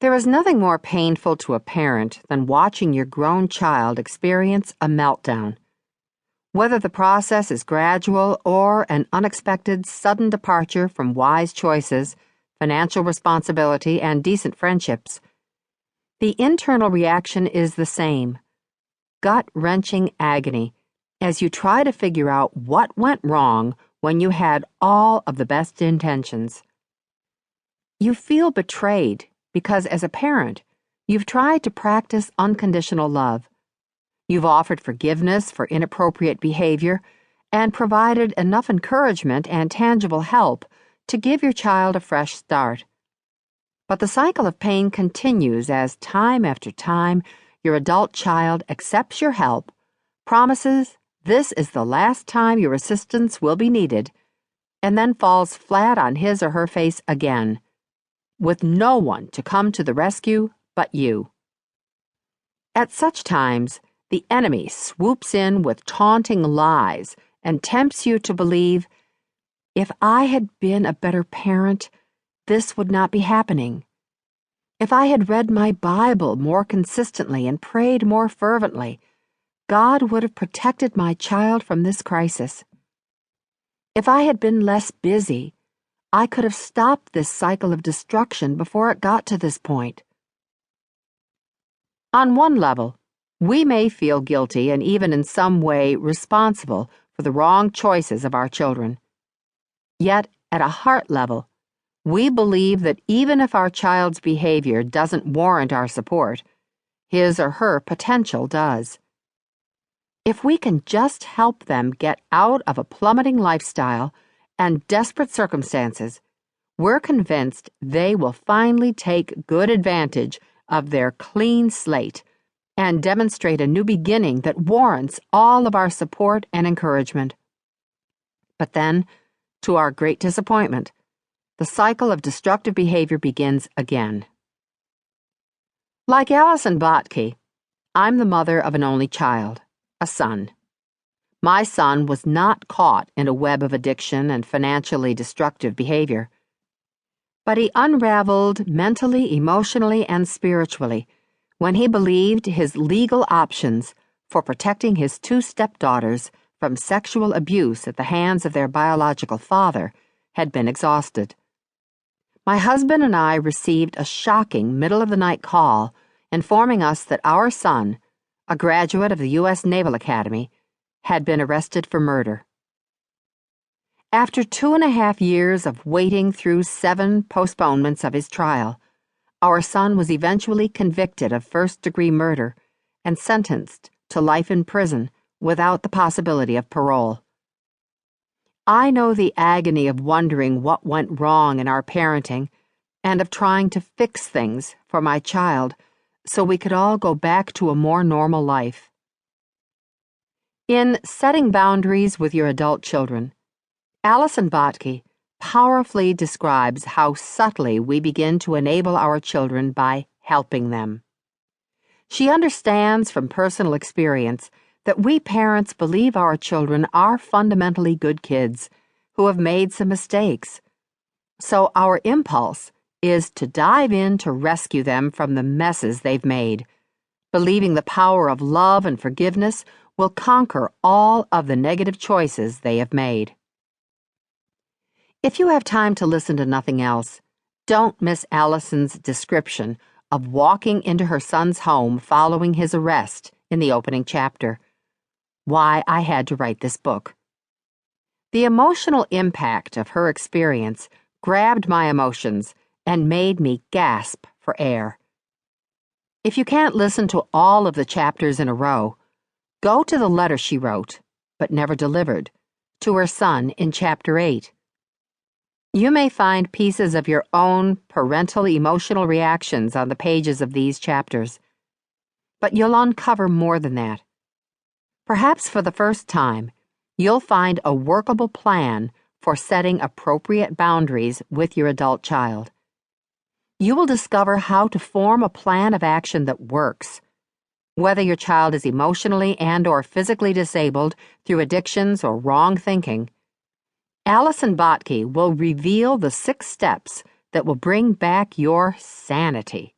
There is nothing more painful to a parent than watching your grown child experience a meltdown. Whether the process is gradual or an unexpected, sudden departure from wise choices, financial responsibility, and decent friendships, the internal reaction is the same: gut-wrenching agony as you try to figure out what went wrong when you had all of the best intentions. You feel betrayed because, as a parent, you've tried to practice unconditional love. You've offered forgiveness for inappropriate behavior and provided enough encouragement and tangible help to give your child a fresh start. But the cycle of pain continues as time after time your adult child accepts your help, promises this is the last time your assistance will be needed, and then falls flat on his or her face again, with no one to come to the rescue but you. At such times, the enemy swoops in with taunting lies and tempts you to believe, if I had been a better parent, this would not be happening. If I had read my Bible more consistently and prayed more fervently, God would have protected my child from this crisis. If I had been less busy, I could have stopped this cycle of destruction before it got to this point. On one level, we may feel guilty and even in some way responsible for the wrong choices of our children. Yet, at a heart level, we believe that even if our child's behavior doesn't warrant our support, his or her potential does. If we can just help them get out of a plummeting lifestyle and desperate circumstances, we're convinced they will finally take good advantage of their clean slate and demonstrate a new beginning that warrants all of our support and encouragement. But then, to our great disappointment, the cycle of destructive behavior begins again. Like Allison Bottke, I'm the mother of an only child, a son. My son was not caught in a web of addiction and financially destructive behavior, but he unraveled mentally, emotionally, and spiritually when he believed his legal options for protecting his two stepdaughters from sexual abuse at the hands of their biological father had been exhausted. My husband and I received a shocking middle-of-the-night call informing us that our son, a graduate of the U.S. Naval Academy, had been arrested for murder. After 2.5 years of waiting through 7 postponements of his trial, our son was eventually convicted of first-degree murder and sentenced to life in prison without the possibility of parole. I know the agony of wondering what went wrong in our parenting and of trying to fix things for my child so we could all go back to a more normal life. In Setting Boundaries with Your Adult Children, Allison Bottke powerfully describes how subtly we begin to enable our children by helping them. She understands from personal experience that we parents believe our children are fundamentally good kids who have made some mistakes. So our impulse is to dive in to rescue them from the messes they've made, believing the power of love and forgiveness will conquer all of the negative choices they have made. If you have time to listen to nothing else, don't miss Allison's description of walking into her son's home following his arrest in the opening chapter, Why I Had to Write This Book. The emotional impact of her experience grabbed my emotions and made me gasp for air. If you can't listen to all of the chapters in a row, go to the letter she wrote, but never delivered, to her son in Chapter 8. You may find pieces of your own parental emotional reactions on the pages of these chapters, but you'll uncover more than that. Perhaps for the first time, you'll find a workable plan for setting appropriate boundaries with your adult child. You will discover how to form a plan of action that works. Whether your child is emotionally and/or physically disabled through addictions or wrong thinking, Allison Bottke will reveal the 6 steps that will bring back your sanity.